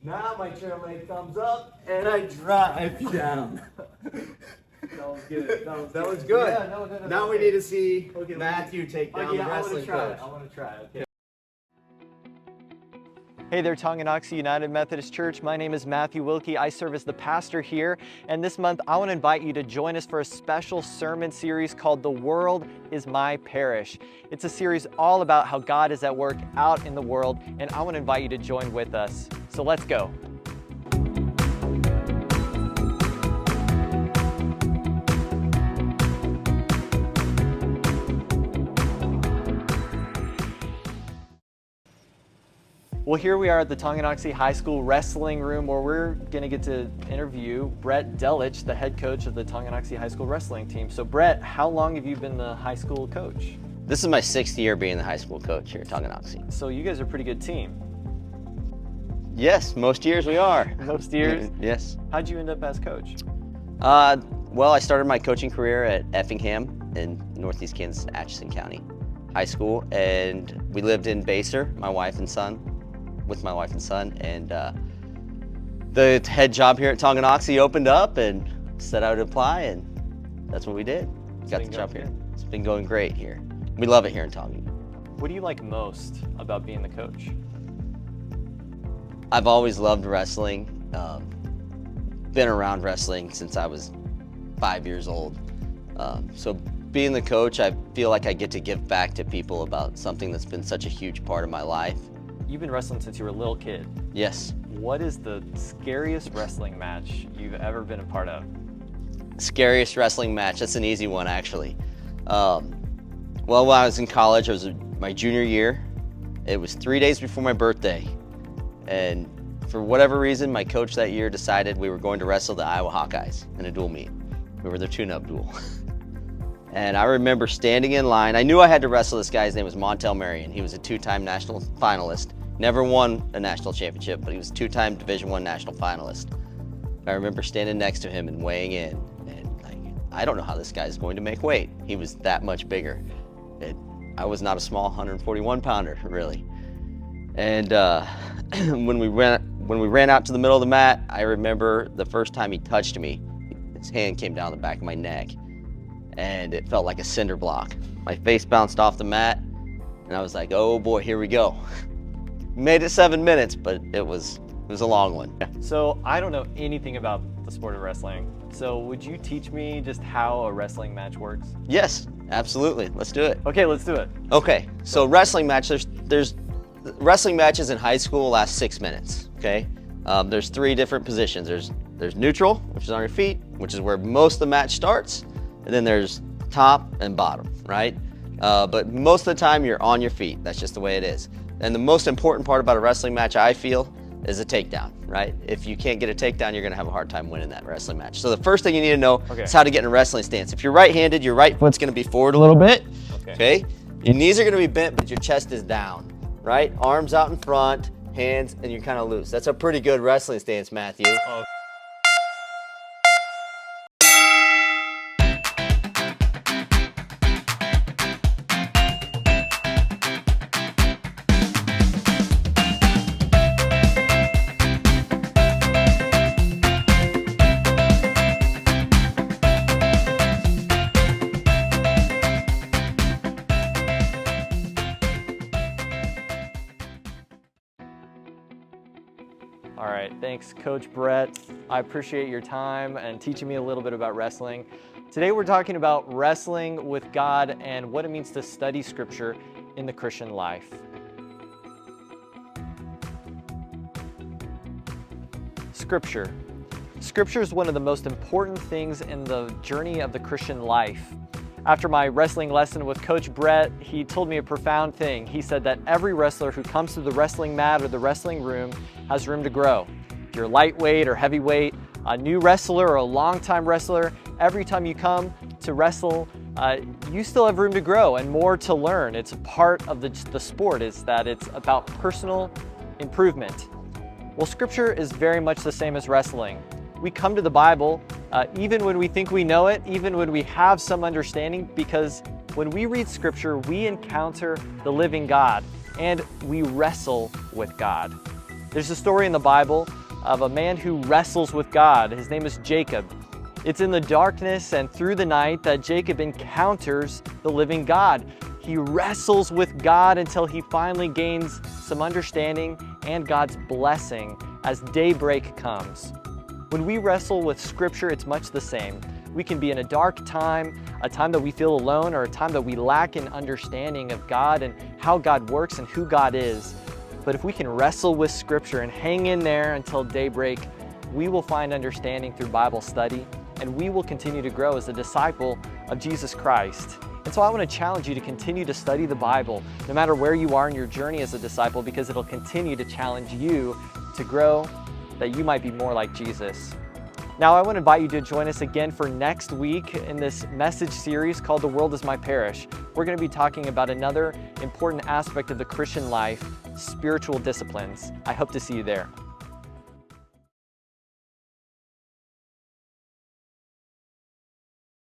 Now my chair leg thumbs up and I drive you down. That was good. That was good. Yeah, no, now we need to see Matthew take down the I wrestling coach. want to try. Okay. Hey there, Tonganoxie United Methodist Church. My name is Matthew Wilke. I serve as the pastor here, and this month I want to invite you to join us for a special sermon series called The World is My Parish. It's a series all about how God is at work out in the world, and I want to invite you to join with us. So let's go. Well, here we are at the Tonganoxie High School wrestling room where we're going to get to interview Brett Delich, the head coach of the Tonganoxie High School wrestling team. So Brett, how long have you been the high school coach? This is my 6th year being the high school coach here at Tonganoxie. So you guys are a pretty good team. Yes, most years we are. Most years? Yes. How'd you end up as coach? Well, I started my coaching career at Effingham in Northeast Kansas, Atchison County High School, and we lived in Baser, my wife and son, and the head job here at Tonganoxie opened up and said I would apply, and that's what we did. Got the job here. It's been going great here. We love it here in Tonga. What do you like most about being the coach? I've always loved wrestling. Been around wrestling since I was 5 years old. So being the coach, I feel like I get to give back to people about something that's been such a huge part of my life. You've been wrestling since you were a little kid. Yes. What is the scariest wrestling match you've ever been a part of? Scariest wrestling match, that's an easy one actually. Well, when I was in college, it was my junior year. It was 3 days before my birthday. And for whatever reason, my coach that year decided we were going to wrestle the Iowa Hawkeyes in a dual meet. We were their tune-up duel. And I remember standing in line. I knew I had to wrestle this guy. His name was Montel Marion. He was a 2-time national finalist. Never won a national championship, but he was a 2-time Division I national finalist. I remember standing next to him and weighing in. And I don't know how this guy's going to make weight. He was that much bigger. I was not a small 141-pounder, really. And when we ran out to the middle of the mat, I remember the first time he touched me, his hand came down the back of my neck, and it felt like a cinder block. My face bounced off the mat, and I was like, oh boy, here we go. Made it 7 minutes, but it was a long one. So I don't know anything about the sport of wrestling. So would you teach me just how a wrestling match works? Yes, absolutely. Let's do it. Okay, let's do it. Okay, so wrestling match, there's wrestling matches in high school last 6 minutes, okay? There's 3 different positions. There's neutral, which is on your feet, which is where most of the match starts. And then there's top and bottom, right? But most of the time you're on your feet. That's just the way it is. And the most important part about a wrestling match, I feel, is a takedown, right? If you can't get a takedown, you're gonna have a hard time winning that wrestling match. So the first thing you need to know is how to get in a wrestling stance. If you're right-handed, your right foot's gonna be forward a little bit, okay? Your knees are gonna be bent, but your chest is down, right? Arms out in front, hands, and you're kind of loose. That's a pretty good wrestling stance, Matthew. All right, thanks Coach Brett. I appreciate your time and teaching me a little bit about wrestling. Today we're talking about wrestling with God and what it means to study Scripture in the Christian life. Scripture. Scripture is one of the most important things in the journey of the Christian life. After my wrestling lesson with Coach Brett, he told me a profound thing. He said that every wrestler who comes to the wrestling mat or the wrestling room has room to grow. If you're lightweight or heavyweight, a new wrestler or a longtime wrestler, every time you come to wrestle, you still have room to grow and more to learn. It's a part of the sport, is that it's about personal improvement. Well, Scripture is very much the same as wrestling. We come to the Bible even when we think we know it, even when we have some understanding, because when we read Scripture, we encounter the living God and we wrestle with God. There's a story in the Bible of a man who wrestles with God. His name is Jacob. It's in the darkness and through the night that Jacob encounters the living God. He wrestles with God until he finally gains some understanding and God's blessing as daybreak comes. When we wrestle with Scripture, it's much the same. We can be in a dark time, a time that we feel alone, or a time that we lack an understanding of God and how God works and who God is. But if we can wrestle with Scripture and hang in there until daybreak, we will find understanding through Bible study, and we will continue to grow as a disciple of Jesus Christ. And so I want to challenge you to continue to study the Bible, no matter where you are in your journey as a disciple, because it'll continue to challenge you to grow, that you might be more like Jesus. Now, I want to invite you to join us again for next week in this message series called The World is My Parish. We're going to be talking about another important aspect of the Christian life, spiritual disciplines. I hope to see you there.